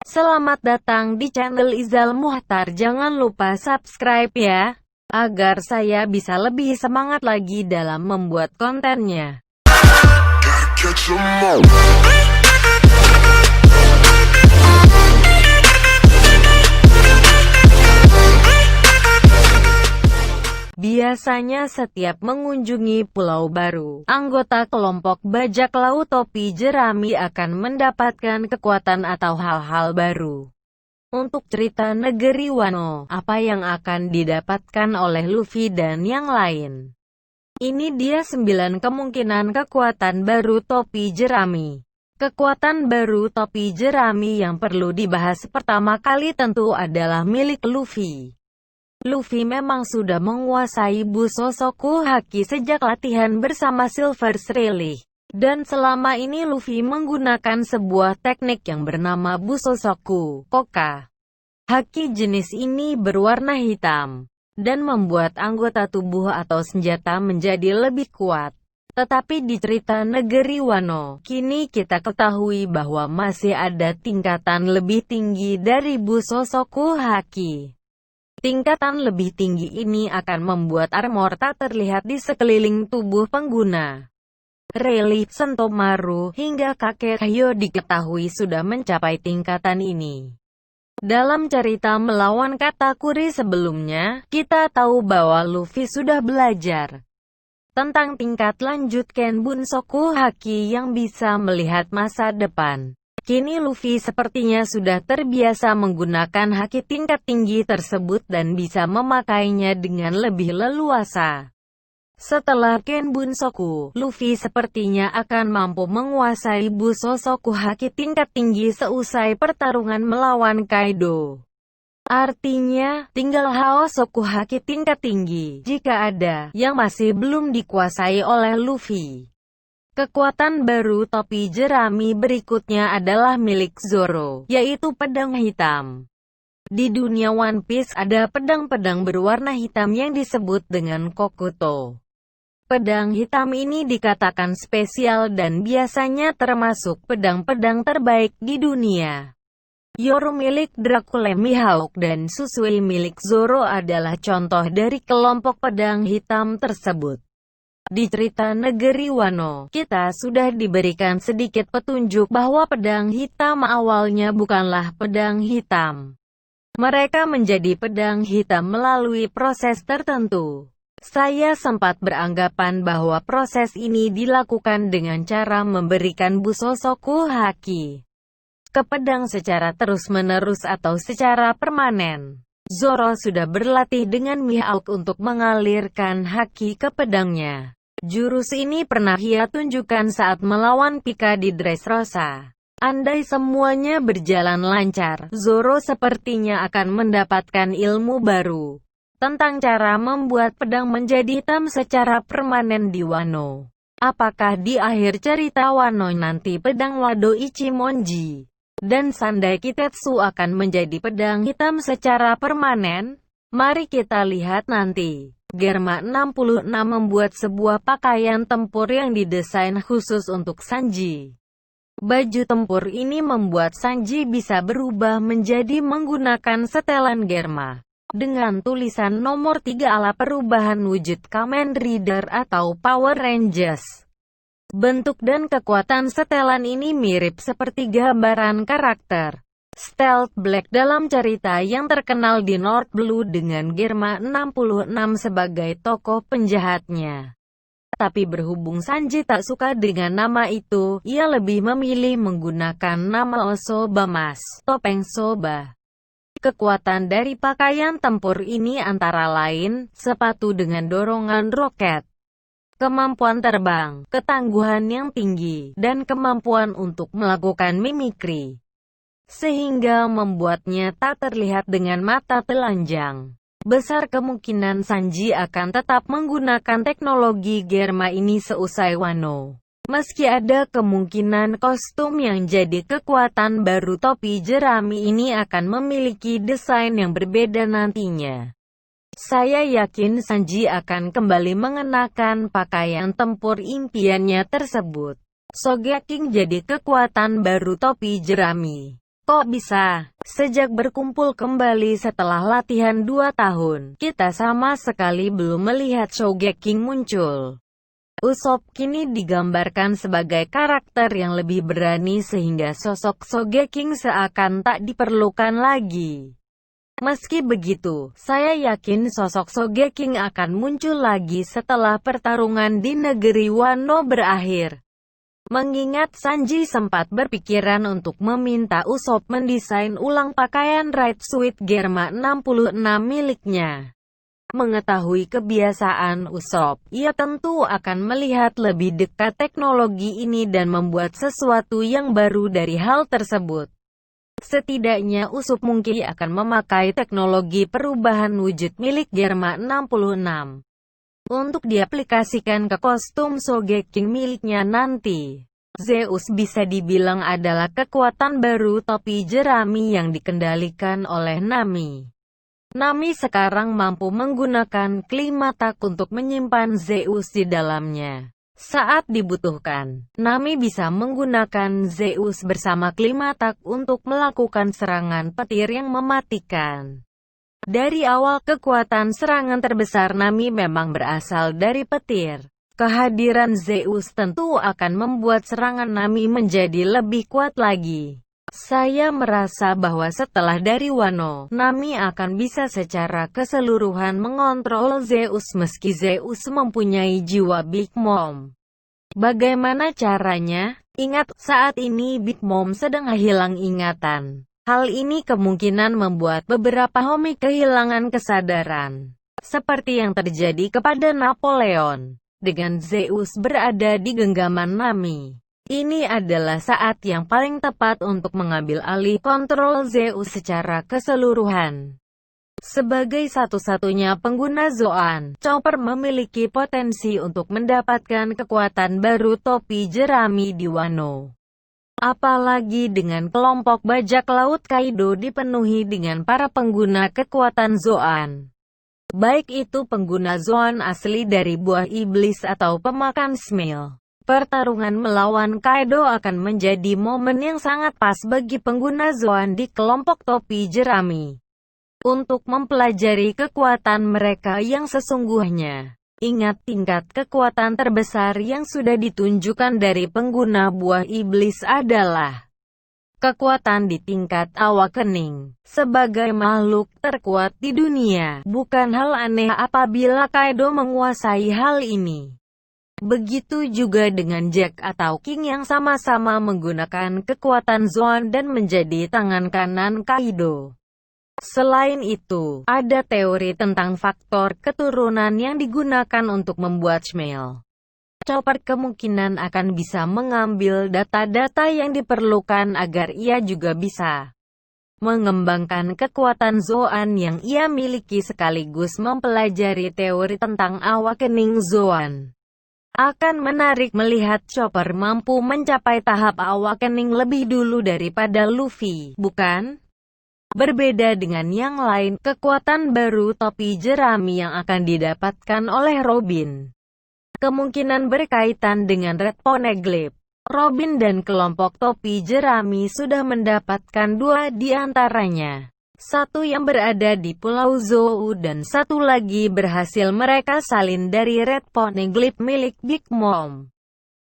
Selamat datang di channel Izal Muhtar. Jangan lupa subscribe ya, agar saya bisa lebih semangat lagi dalam membuat kontennya. Biasanya setiap mengunjungi pulau baru, anggota kelompok bajak laut topi jerami akan mendapatkan kekuatan atau hal-hal baru. Untuk cerita negeri Wano, apa yang akan didapatkan oleh Luffy dan yang lain? Ini dia 9 kemungkinan kekuatan baru topi jerami. Kekuatan baru topi jerami yang perlu dibahas pertama kali tentu adalah milik Luffy. Luffy memang sudah menguasai Busosoku Haki sejak latihan bersama Silver Rayleigh. Dan selama ini Luffy menggunakan sebuah teknik yang bernama Busosoku Koka. Haki jenis ini berwarna hitam, dan membuat anggota tubuh atau senjata menjadi lebih kuat. Tetapi di cerita negeri Wano, kini kita ketahui bahwa masih ada tingkatan lebih tinggi dari Busosoku Haki. Tingkatan lebih tinggi ini akan membuat armor tak terlihat di sekeliling tubuh pengguna. Rayleigh, Sentomaru, hingga kakek Kaio diketahui sudah mencapai tingkatan ini. Dalam cerita melawan Katakuri sebelumnya, kita tahu bahwa Luffy sudah belajar tentang tingkat lanjut Ken Bunsoku Haki yang bisa melihat masa depan. Kini Luffy sepertinya sudah terbiasa menggunakan haki tingkat tinggi tersebut dan bisa memakainya dengan lebih leluasa. Setelah Ken Bunsoku, Luffy sepertinya akan mampu menguasai Busosoku Haki tingkat tinggi seusai pertarungan melawan Kaido. Artinya, tinggal Haosoku Haki tingkat tinggi, jika ada, yang masih belum dikuasai oleh Luffy. Kekuatan baru topi jerami berikutnya adalah milik Zoro, yaitu pedang hitam. Di dunia One Piece ada pedang-pedang berwarna hitam yang disebut dengan Kokuto. Pedang hitam ini dikatakan spesial dan biasanya termasuk pedang-pedang terbaik di dunia. Yoru milik Dracula Mihawk dan Susui milik Zoro adalah contoh dari kelompok pedang hitam tersebut. Di cerita negeri Wano, kita sudah diberikan sedikit petunjuk bahwa pedang hitam awalnya bukanlah pedang hitam. Mereka menjadi pedang hitam melalui proses tertentu. Saya sempat beranggapan bahwa proses ini dilakukan dengan cara memberikan Busosoku Haki ke pedang secara terus-menerus atau secara permanen. Zoro sudah berlatih dengan Mihawk untuk mengalirkan haki ke pedangnya. Jurus ini pernah ia tunjukkan saat melawan Pika di Dressrosa. Andai semuanya berjalan lancar, Zoro sepertinya akan mendapatkan ilmu baru tentang cara membuat pedang menjadi hitam secara permanen di Wano. Apakah di akhir cerita Wano nanti pedang Wado Ichimonji dan Sandai Kitetsu akan menjadi pedang hitam secara permanen? Mari kita lihat nanti. Germa 66 membuat sebuah pakaian tempur yang didesain khusus untuk Sanji. Baju tempur ini membuat Sanji bisa berubah menjadi menggunakan setelan Germa dengan tulisan nomor 3 ala perubahan wujud Kamen Rider atau Power Rangers. Bentuk dan kekuatan setelan ini mirip seperti gambaran karakter Stealth Black dalam cerita yang terkenal di North Blue dengan Germa 66 sebagai tokoh penjahatnya. Tapi berhubung Sanji tak suka dengan nama itu, ia lebih memilih menggunakan nama Osoba Mas, topeng Soba. Kekuatan dari pakaian tempur ini antara lain, sepatu dengan dorongan roket, kemampuan terbang, ketangguhan yang tinggi, dan kemampuan untuk melakukan mimikri, sehingga membuatnya tak terlihat dengan mata telanjang. Besar kemungkinan Sanji akan tetap menggunakan teknologi Germa ini seusai Wano. Meski ada kemungkinan kostum yang jadi kekuatan baru topi jerami ini akan memiliki desain yang berbeda nantinya. Saya yakin Sanji akan kembali mengenakan pakaian tempur impiannya tersebut. Sogeking jadi kekuatan baru topi jerami. Kok bisa? Sejak berkumpul kembali setelah latihan 2 tahun, kita sama sekali belum melihat Sogeking muncul. Usopp kini digambarkan sebagai karakter yang lebih berani sehingga sosok Sogeking seakan tak diperlukan lagi. Meski begitu, saya yakin sosok Sogeking akan muncul lagi setelah pertarungan di negeri Wano berakhir. Mengingat Sanji sempat berpikiran untuk meminta Usopp mendesain ulang pakaian Right Suit Germa 66 miliknya. Mengetahui kebiasaan Usopp, ia tentu akan melihat lebih dekat teknologi ini dan membuat sesuatu yang baru dari hal tersebut. Setidaknya Usopp mungkin akan memakai teknologi perubahan wujud milik Germa 66. Untuk diaplikasikan ke kostum Sogeking miliknya nanti. Zeus bisa dibilang adalah kekuatan baru topi jerami yang dikendalikan oleh Nami. Nami sekarang mampu menggunakan Klimatak untuk menyimpan Zeus di dalamnya. Saat dibutuhkan, Nami bisa menggunakan Zeus bersama Klimatak untuk melakukan serangan petir yang mematikan. Dari awal kekuatan serangan terbesar Nami memang berasal dari petir. Kehadiran Zeus tentu akan membuat serangan Nami menjadi lebih kuat lagi. Saya merasa bahwa setelah dari Wano, Nami akan bisa secara keseluruhan mengontrol Zeus meski Zeus mempunyai jiwa Big Mom. Bagaimana caranya? Ingat, saat ini Big Mom sedang hilang ingatan. Hal ini kemungkinan membuat beberapa Homie kehilangan kesadaran. Seperti yang terjadi kepada Napoleon. Dengan Zeus berada di genggaman Nami. Ini adalah saat yang paling tepat untuk mengambil alih kontrol Zeus secara keseluruhan. Sebagai satu-satunya pengguna Zoan, Chopper memiliki potensi untuk mendapatkan kekuatan baru topi jerami di Wano. Apalagi dengan kelompok bajak laut Kaido dipenuhi dengan para pengguna kekuatan Zoan. Baik itu pengguna Zoan asli dari buah iblis atau pemakan Smil. Pertarungan melawan Kaido akan menjadi momen yang sangat pas bagi pengguna Zoan di kelompok topi jerami. Untuk mempelajari kekuatan mereka yang sesungguhnya. Ingat tingkat kekuatan terbesar yang sudah ditunjukkan dari pengguna buah iblis adalah kekuatan di tingkat awakening. Sebagai makhluk terkuat di dunia, bukan hal aneh apabila Kaido menguasai hal ini. Begitu juga dengan Jack atau King yang sama-sama menggunakan kekuatan Zoan dan menjadi tangan kanan Kaido. Selain itu, ada teori tentang faktor keturunan yang digunakan untuk membuat Smile. Chopper kemungkinan akan bisa mengambil data-data yang diperlukan agar ia juga bisa mengembangkan kekuatan Zoan yang ia miliki sekaligus mempelajari teori tentang awakening Zoan. Akan menarik melihat Chopper mampu mencapai tahap awakening lebih dulu daripada Luffy, bukan? Berbeda dengan yang lain, kekuatan baru topi jerami yang akan didapatkan oleh Robin kemungkinan berkaitan dengan Red Poneglyph. Robin dan kelompok topi jerami sudah mendapatkan 2 di antaranya. Satu yang berada di Pulau Zou dan satu lagi berhasil mereka salin dari Red Poneglyph milik Big Mom.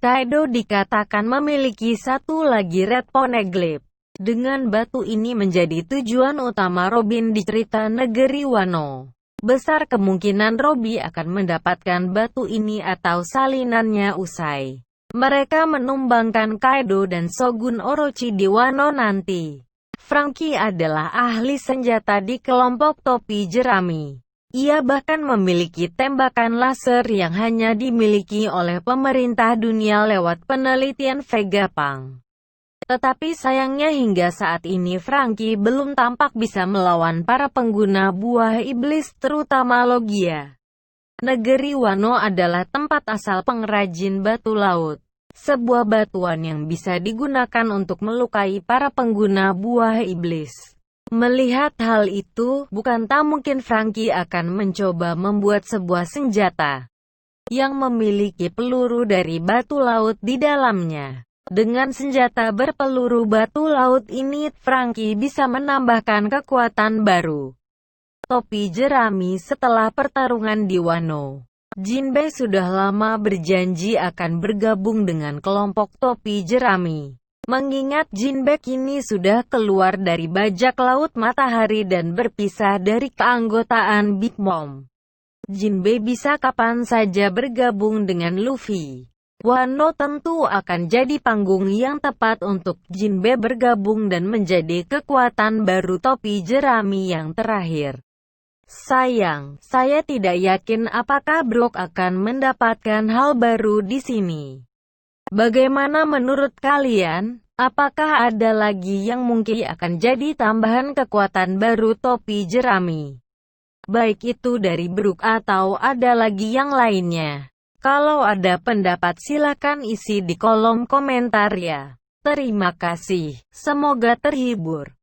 Kaido dikatakan memiliki satu lagi Red Poneglyph. Dengan batu ini menjadi tujuan utama Robin di cerita negeri Wano. Besar kemungkinan Robin akan mendapatkan batu ini atau salinannya usai mereka menumbangkan Kaido dan Shogun Orochi di Wano nanti. Franky adalah ahli senjata di kelompok topi jerami. Ia bahkan memiliki tembakan laser yang hanya dimiliki oleh pemerintah dunia lewat penelitian Vegapunk. Tetapi sayangnya hingga saat ini Franky belum tampak bisa melawan para pengguna buah iblis terutama Logia. Negeri Wano adalah tempat asal pengrajin batu laut. Sebuah batuan yang bisa digunakan untuk melukai para pengguna buah iblis. Melihat hal itu, bukan tak mungkin Franky akan mencoba membuat sebuah senjata yang memiliki peluru dari batu laut di dalamnya. Dengan senjata berpeluru batu laut ini, Franky bisa menambahkan kekuatan baru. Topi jerami setelah pertarungan di Wano. Jinbe sudah lama berjanji akan bergabung dengan kelompok topi jerami. Mengingat Jinbe kini sudah keluar dari bajak laut matahari dan berpisah dari keanggotaan Big Mom, Jinbe bisa kapan saja bergabung dengan Luffy. Wano tentu akan jadi panggung yang tepat untuk Jinbe bergabung dan menjadi kekuatan baru topi jerami yang terakhir. Sayang, saya tidak yakin apakah Brook akan mendapatkan hal baru di sini. Bagaimana menurut kalian? Apakah ada lagi yang mungkin akan jadi tambahan kekuatan baru topi jerami? Baik itu dari Brook atau ada lagi yang lainnya. Kalau ada pendapat silakan isi di kolom komentar ya. Terima kasih. Semoga terhibur.